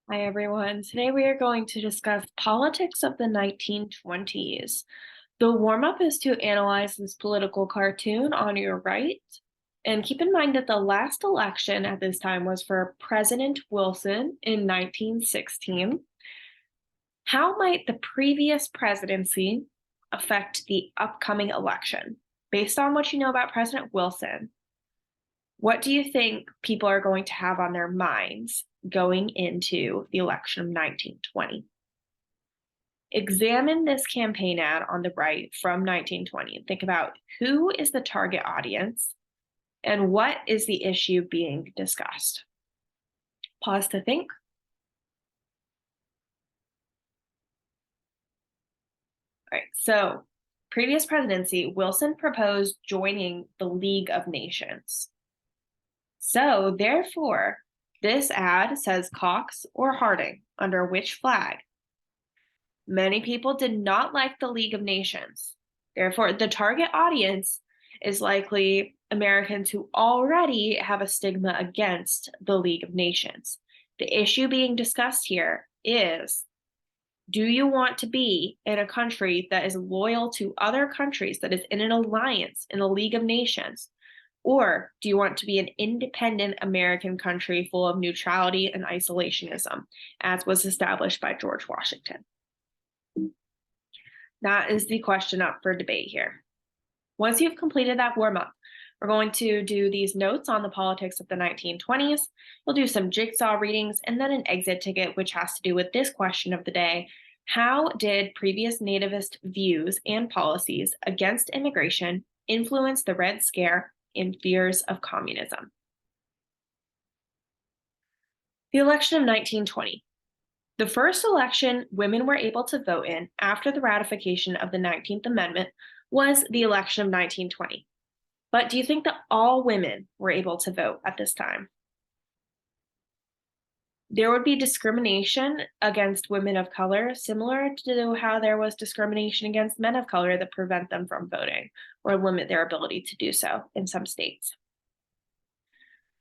Hi, everyone. Today we are going to discuss politics of the 1920s. The warm-up is to analyze this political cartoon on your right. And keep in mind that the last election at this time was for President Wilson in 1916. How might the previous presidency affect the upcoming election? Based on what you know about President Wilson, what do you think people are going to have on their minds going into the election of 1920? Examine this campaign ad on the right from 1920 and think about who is the target audience and what is the issue being discussed. Pause to think. All right, so previous presidency, Wilson proposed joining the League of Nations. So therefore, this ad says Cox or Harding under which flag? Many people did not like the League of Nations. Therefore, the target audience is likely Americans who already have a stigma against the League of Nations. The issue being discussed here is, do you want to be in a country that is loyal to other countries, that is in an alliance in the League of Nations? Or do you want to be an independent American country full of neutrality and isolationism, as was established by George Washington? That is the question up for debate here. Once you've completed that warm-up, we're going to do these notes on the politics of the 1920s. We'll do some jigsaw readings and then an exit ticket, which has to do with this question of the day. How did previous nativist views and policies against immigration influence the Red Scare and fears of communism? The election of 1920. The first election women were able to vote in after the ratification of the 19th Amendment was the election of 1920. But do you think that all women were able to vote at this time? There would be discrimination against women of color, similar to how there was discrimination against men of color that prevent them from voting or limit their ability to do so in some states.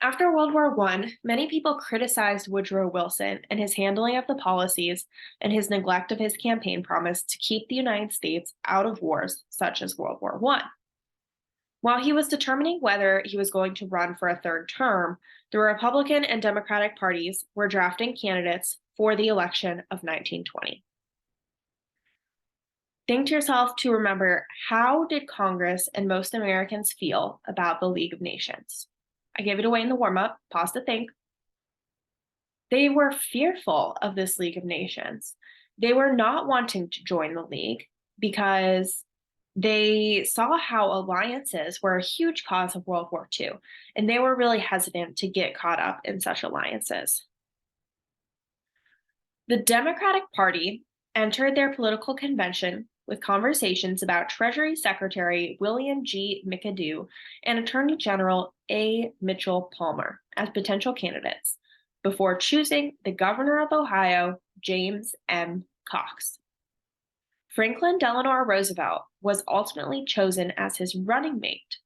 After World War I, many people criticized Woodrow Wilson and his handling of the policies and his neglect of his campaign promise to keep the United States out of wars such as World War I. While he was determining whether he was going to run for a third term, the Republican and Democratic parties were drafting candidates for the election of 1920. Think to yourself to remember, how did Congress and most Americans feel about the League of Nations? I gave it away in the warm-up. Pause to think. They were fearful of this League of Nations. They were not wanting to join the League because they saw how alliances were a huge cause of World War II, and they were really hesitant to get caught up in such alliances. The Democratic Party entered their political convention with conversations about Treasury Secretary William G. McAdoo and Attorney General A. Mitchell Palmer as potential candidates before choosing the governor of Ohio, James M. Cox. Franklin Delano Roosevelt was ultimately chosen as his running mate.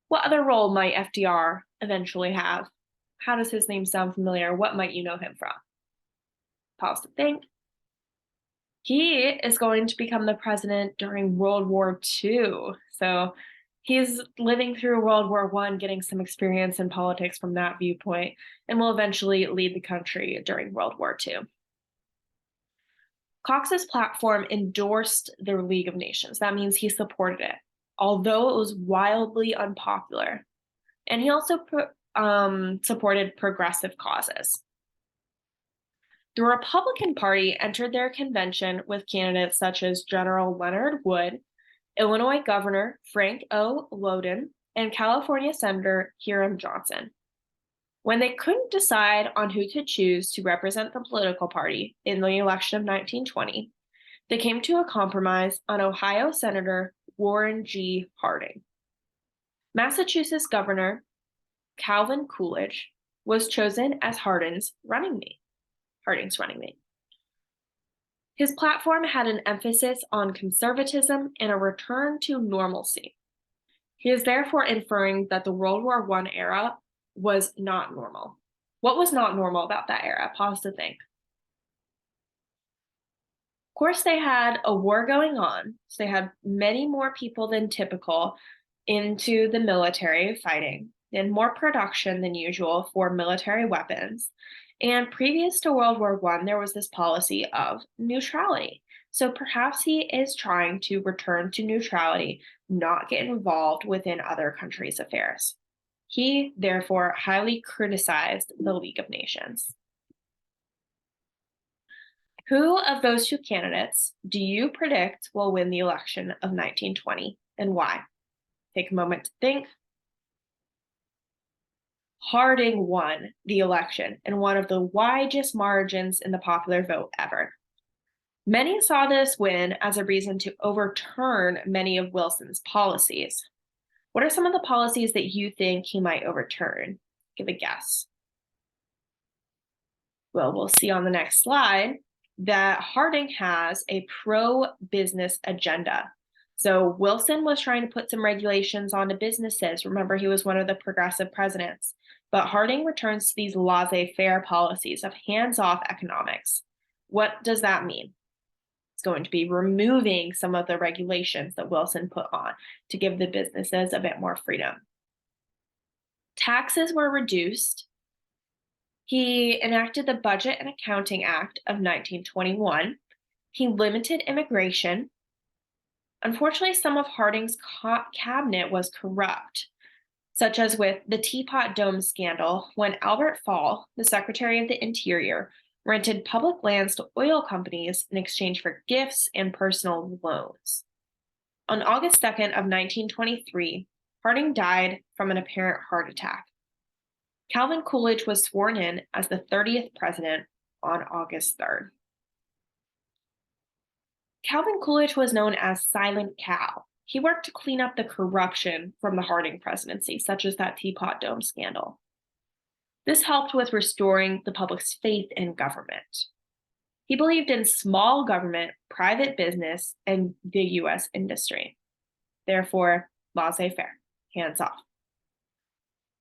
What other role might FDR eventually have? How does his name sound familiar? What might you know him from? Pause to think. He is going to become the president during World War II. So he's living through World War I, getting some experience in politics from that viewpoint, and will eventually lead the country during World War II. Cox's platform endorsed the League of Nations. That means he supported it, although it was wildly unpopular. And he also supported progressive causes. The Republican Party entered their convention with candidates such as General Leonard Wood, Illinois Governor Frank O. Lowden, and California Senator Hiram Johnson. When they couldn't decide on who to choose to represent the political party in the election of 1920, they came to a compromise on Ohio Senator Warren G. Harding. Massachusetts Governor Calvin Coolidge was chosen as Harding's running mate. His platform had an emphasis on conservatism and a return to normalcy. He is therefore inferring that the World War I era was not normal. What was not normal about that era? Pause to think. Of course, they had a war going on, so they had many more people than typical into the military fighting, and more production than usual for military weapons. And previous to World War One, there was this policy of neutrality. So perhaps he is trying to return to neutrality, not get involved within other countries' affairs. He, therefore, highly criticized the League of Nations. Who of those two candidates do you predict will win the election of 1920 and why? Take a moment to think. Harding won the election in one of the widest margins in the popular vote ever. Many saw this win as a reason to overturn many of Wilson's policies. What are some of the policies that you think he might overturn? Give a guess. Well, we'll see on the next slide that Harding has a pro-business agenda. So Wilson was trying to put some regulations onto businesses. Remember, he was one of the progressive presidents. But Harding returns to these laissez-faire policies of hands-off economics. What does that mean? It's going to be removing some of the regulations that Wilson put on to give the businesses a bit more freedom. Taxes were reduced. He enacted the Budget and Accounting Act of 1921. He limited immigration. Unfortunately, some of Harding's cabinet was corrupt, such as with the Teapot Dome scandal, when Albert Fall, the Secretary of the Interior, rented public lands to oil companies in exchange for gifts and personal loans. On August 2nd of 1923, Harding died from an apparent heart attack. Calvin Coolidge was sworn in as the 30th president on August 3rd. Calvin Coolidge was known as Silent Cal. He worked to clean up the corruption from the Harding presidency, such as that Teapot Dome scandal. This helped with restoring the public's faith in government. He believed in small government, private business, and the U.S. industry. Therefore, laissez-faire, hands off.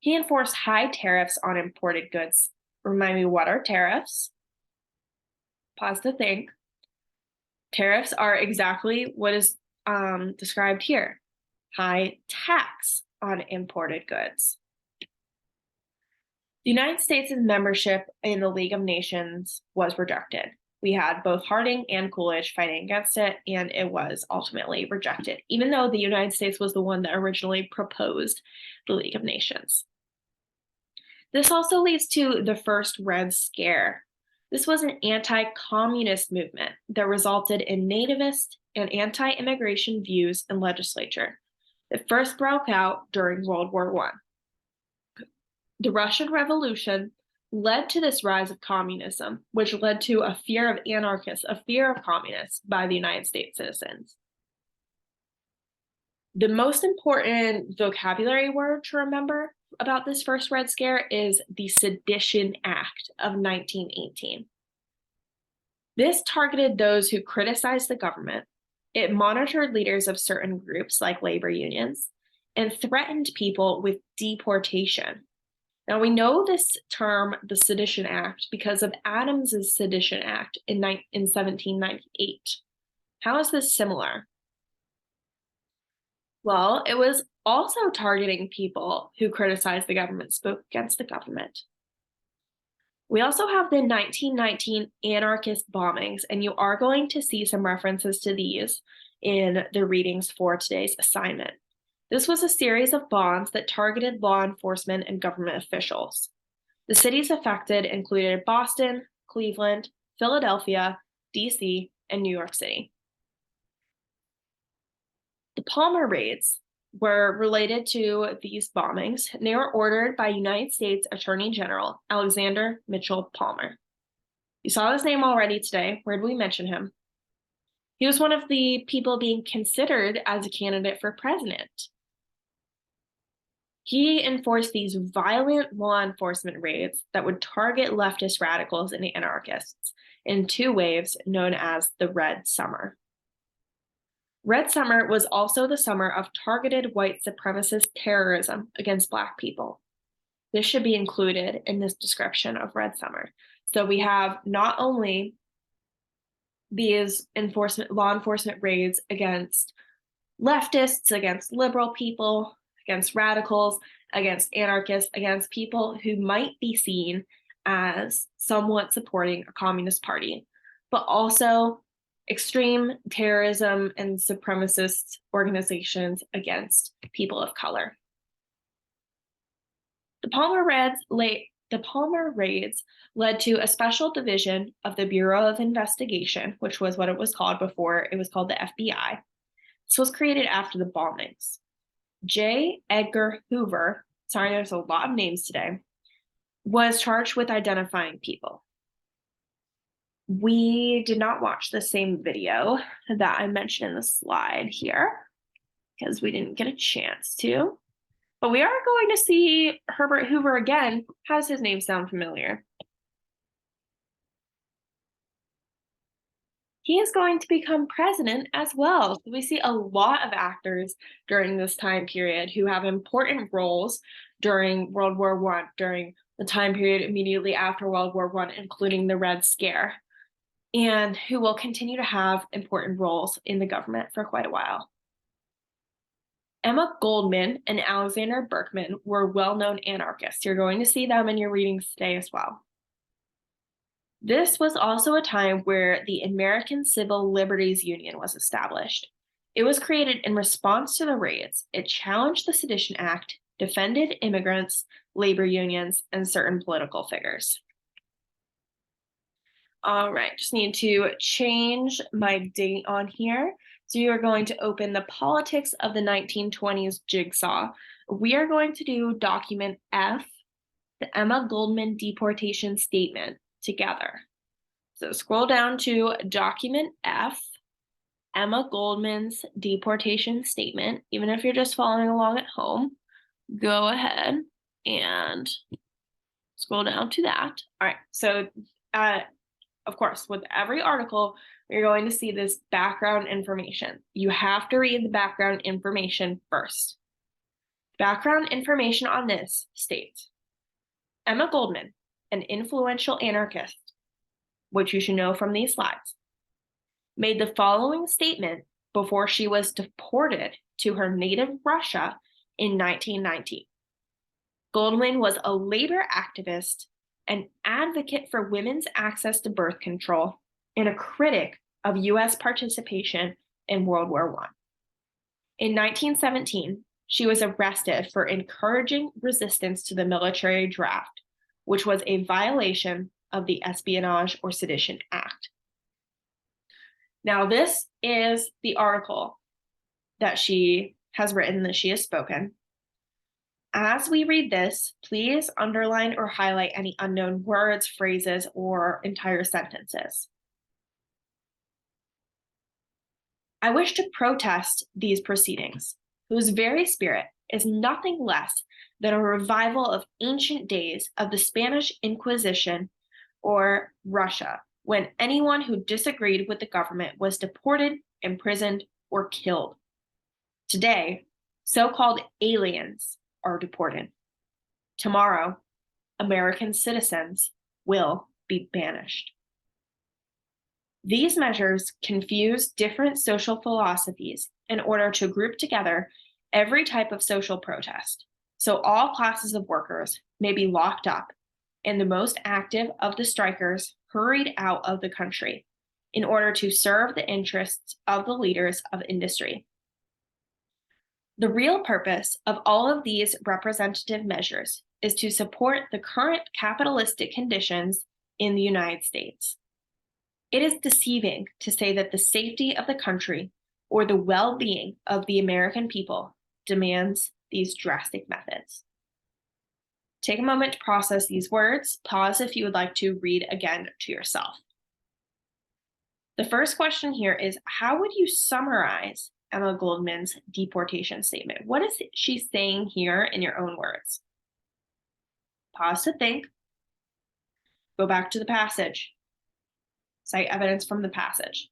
He enforced high tariffs on imported goods. Remind me, what are tariffs? Pause to think. Tariffs are exactly what is described here. High tax on imported goods. The United States' membership in the League of Nations was rejected. We had both Harding and Coolidge fighting against it, and it was ultimately rejected, even though the United States was the one that originally proposed the League of Nations. This also leads to the first Red Scare. This was an anti-communist movement that resulted in nativist and anti-immigration views in legislature. It first broke out during World War I. The Russian Revolution led to this rise of communism, which led to a fear of anarchists, a fear of communists by the United States citizens. The most important vocabulary word to remember about this first Red Scare is the Sedition Act of 1918. This targeted those who criticized the government. It monitored leaders of certain groups like labor unions and threatened people with deportation. Now, we know this term, the Sedition Act, because of Adams's Sedition Act in 1798. How is this similar? Well, it was also targeting people who criticized the government, spoke against the government. We also have the 1919 anarchist bombings, and you are going to see some references to these in the readings for today's assignment. This was a series of bombs that targeted law enforcement and government officials. The cities affected included Boston, Cleveland, Philadelphia, D.C., and New York City. The Palmer raids were related to these bombings, and they were ordered by United States Attorney General Alexander Mitchell Palmer. You saw his name already today. Where did we mention him? He was one of the people being considered as a candidate for president. He enforced these violent law enforcement raids that would target leftist radicals and anarchists in two waves known as the Red Summer. Red Summer was also the summer of targeted white supremacist terrorism against Black people. This should be included in this description of Red Summer. So we have not only these law enforcement raids against leftists, against liberal people, against radicals, against anarchists, against people who might be seen as somewhat supporting a communist party, but also extreme terrorism and supremacist organizations against people of color. The Palmer raids led to a special division of the Bureau of Investigation, which was what it was called before. It was called the FBI. This was created after the bombings. J. Edgar Hoover, sorry, there's a lot of names today, was charged with identifying people. We did not watch the same video that I mentioned in the slide here because we didn't get a chance to. But we are going to see Herbert Hoover again. How does his name sound familiar? He is going to become president as well. So we see a lot of actors during this time period who have important roles during World War I, during the time period immediately after World War I, including the Red Scare, and who will continue to have important roles in the government for quite a while. Emma Goldman and Alexander Berkman were well-known anarchists. You're going to see them in your readings today as well. This was also a time where the American Civil Liberties Union was established. It was created in response to the raids. It challenged the Sedition Act, defended immigrants, labor unions, and certain political figures. All right, just need to change my date on here. So you are going to open the Politics of the 1920s Jigsaw. We are going to do document F, the Emma Goldman deportation statement, together. So scroll down to document F, Emma Goldman's deportation statement. Even if you're just following along at home, go ahead and scroll down to that. All right, so of course, with every article, you're going to see this background information. You have to read the background information first. Background information on this states, Emma Goldman, an influential anarchist, which you should know from these slides, made the following statement before she was deported to her native Russia in 1919. Goldman was a labor activist, an advocate for women's access to birth control, and a critic of U.S. participation in World War I. In 1917, she was arrested for encouraging resistance to the military draft, which was a violation of the Espionage or Sedition Act. Now, this is the article that she has written, that she has spoken. As we read this, please underline or highlight any unknown words, phrases, or entire sentences. I wish to protest these proceedings, whose very spirit is nothing less than a revival of ancient days of the Spanish Inquisition or Russia, when anyone who disagreed with the government was deported, imprisoned, or killed. Today, so-called aliens are deported. Tomorrow, American citizens will be banished. These measures confuse different social philosophies in order to group together every type of social protest, so all classes of workers may be locked up and the most active of the strikers hurried out of the country in order to serve the interests of the leaders of industry. The real purpose of all of these representative measures is to support the current capitalistic conditions in the United States. It is deceiving to say that the safety of the country or the well-being of the American people demands these drastic methods. Take a moment to process these words. Pause if you would like to read again to yourself. The first question here is, how would you summarize Emma Goldman's deportation statement? What is she saying here in your own words? Pause to think. Go back to the passage. Cite evidence from the passage.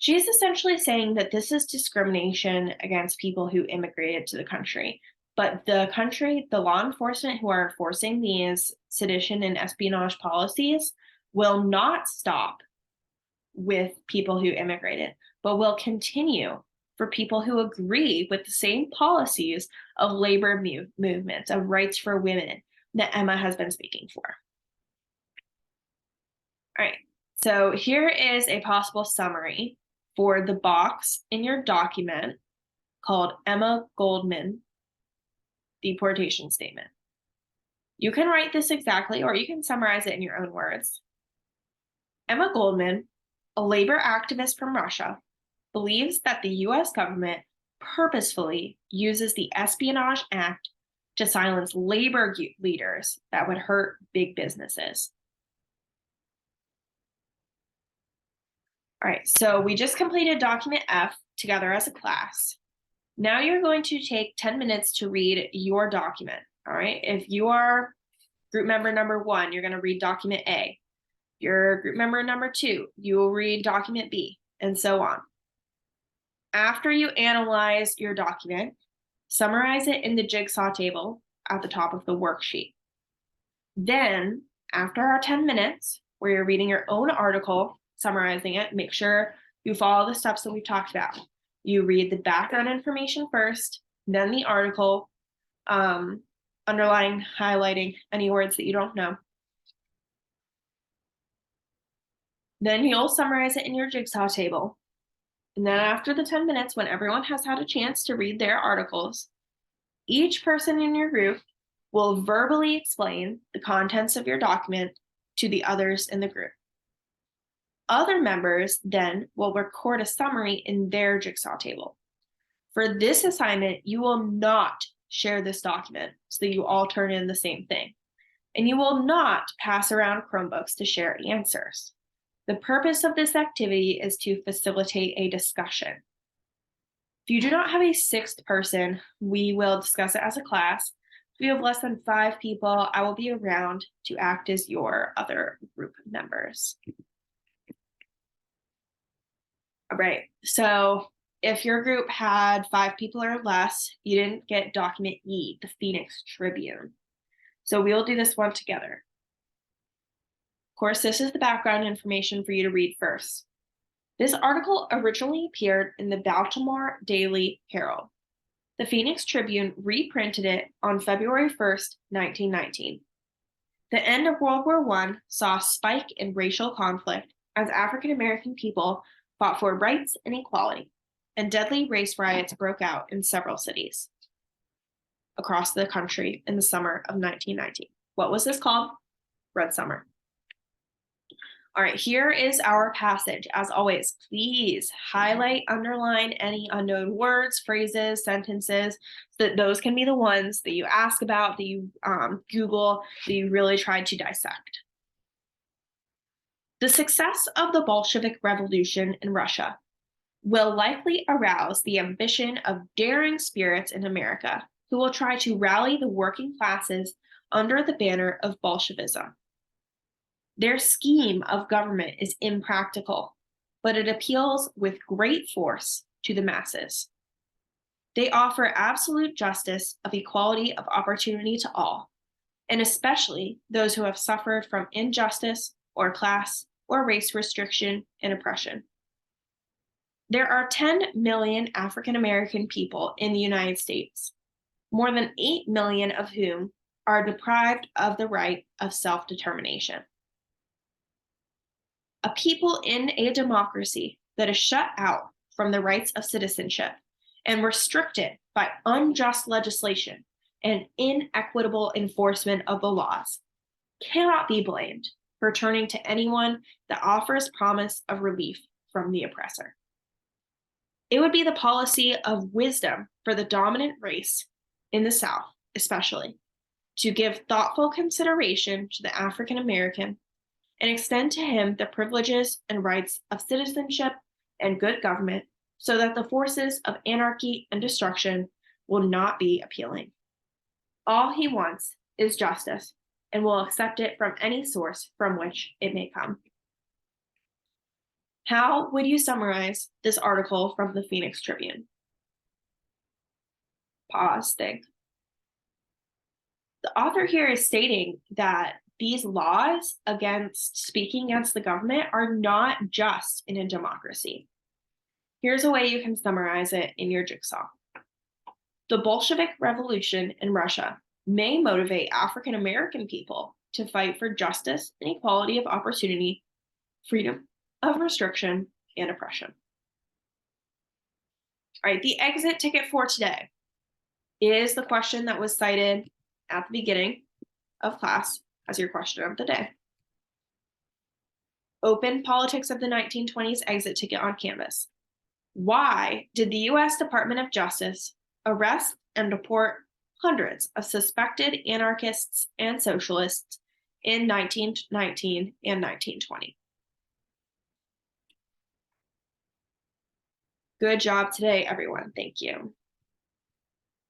She's essentially saying that this is discrimination against people who immigrated to the country. But the country, the law enforcement who are enforcing these sedition and espionage policies will not stop with people who immigrated, but will continue for people who agree with the same policies of labor movements, of rights for women that Emma has been speaking for. All right, so here is a possible summary for the box in your document called Emma Goldman Deportation Statement. You can write this exactly, or you can summarize it in your own words. Emma Goldman, a labor activist from Russia, believes that the US government purposefully uses the Espionage Act to silence labor leaders that would hurt big businesses. All right, so we just completed document F together as a class. Now you're going to take 10 minutes to read your document, all right? If you are group member number 1, you're going to read document A. If you're group member number 2, you will read document B, and so on. After you analyze your document, summarize it in the jigsaw table at the top of the worksheet. Then, after our 10 minutes, where you're reading your own article, summarizing it, make sure you follow the steps that we've talked about. You read the background information first, then the article, underlining, highlighting any words that you don't know. Then you'll summarize it in your jigsaw table. And then after the 10 minutes, when everyone has had a chance to read their articles, each person in your group will verbally explain the contents of your document to the others in the group. Other members then will record a summary in their jigsaw table. For this assignment, you will not share this document so that you all turn in the same thing. And you will not pass around Chromebooks to share answers. The purpose of this activity is to facilitate a discussion. If you do not have a 6th person, we will discuss it as a class. If you have less than 5 people, I will be around to act as your other group members. All right, so if your group had 5 people or less, you didn't get document E, the Phoenix Tribune. So we'll do this one together. Of course, this is the background information for you to read first. This article originally appeared in the Baltimore Daily Herald. The Phoenix Tribune reprinted it on February 1st, 1919. The end of World War I saw a spike in racial conflict as African American people fought for rights and equality, and deadly race riots broke out in several cities across the country in the summer of 1919. What was this called? Red Summer. All right, here is our passage. As always, please highlight, underline any unknown words, phrases, sentences, so that those can be the ones that you ask about, that you Google, that you really try to dissect. The success of the Bolshevik Revolution in Russia will likely arouse the ambition of daring spirits in America who will try to rally the working classes under the banner of Bolshevism. Their scheme of government is impractical, but it appeals with great force to the masses. They offer absolute justice of equality of opportunity to all, and especially those who have suffered from injustice or class or race restriction and oppression. There are 10 million African American people in the United States, more than 8 million of whom are deprived of the right of self-determination. A people in a democracy that is shut out from the rights of citizenship and restricted by unjust legislation and inequitable enforcement of the laws cannot be blamed for turning to anyone that offers promise of relief from the oppressor. It would be the policy of wisdom for the dominant race in the South, especially, to give thoughtful consideration to the African American and extend to him the privileges and rights of citizenship and good government so that the forces of anarchy and destruction will not be appealing. All he wants is justice and will accept it from any source from which it may come. How would you summarize this article from the Phoenix Tribune? Pause, think. The author here is stating that these laws against speaking against the government are not just in a democracy. Here's a way you can summarize it in your jigsaw. The Bolshevik Revolution in Russia may motivate African American people to fight for justice and equality of opportunity, freedom of restriction, and oppression. All right, the exit ticket for today is the question that was cited at the beginning of class as your question of the day. Open Politics of the 1920s exit ticket on Canvas. Why did the U.S. Department of Justice arrest and deport hundreds of suspected anarchists and socialists in 1919 and 1920? Good job today, everyone. Thank you.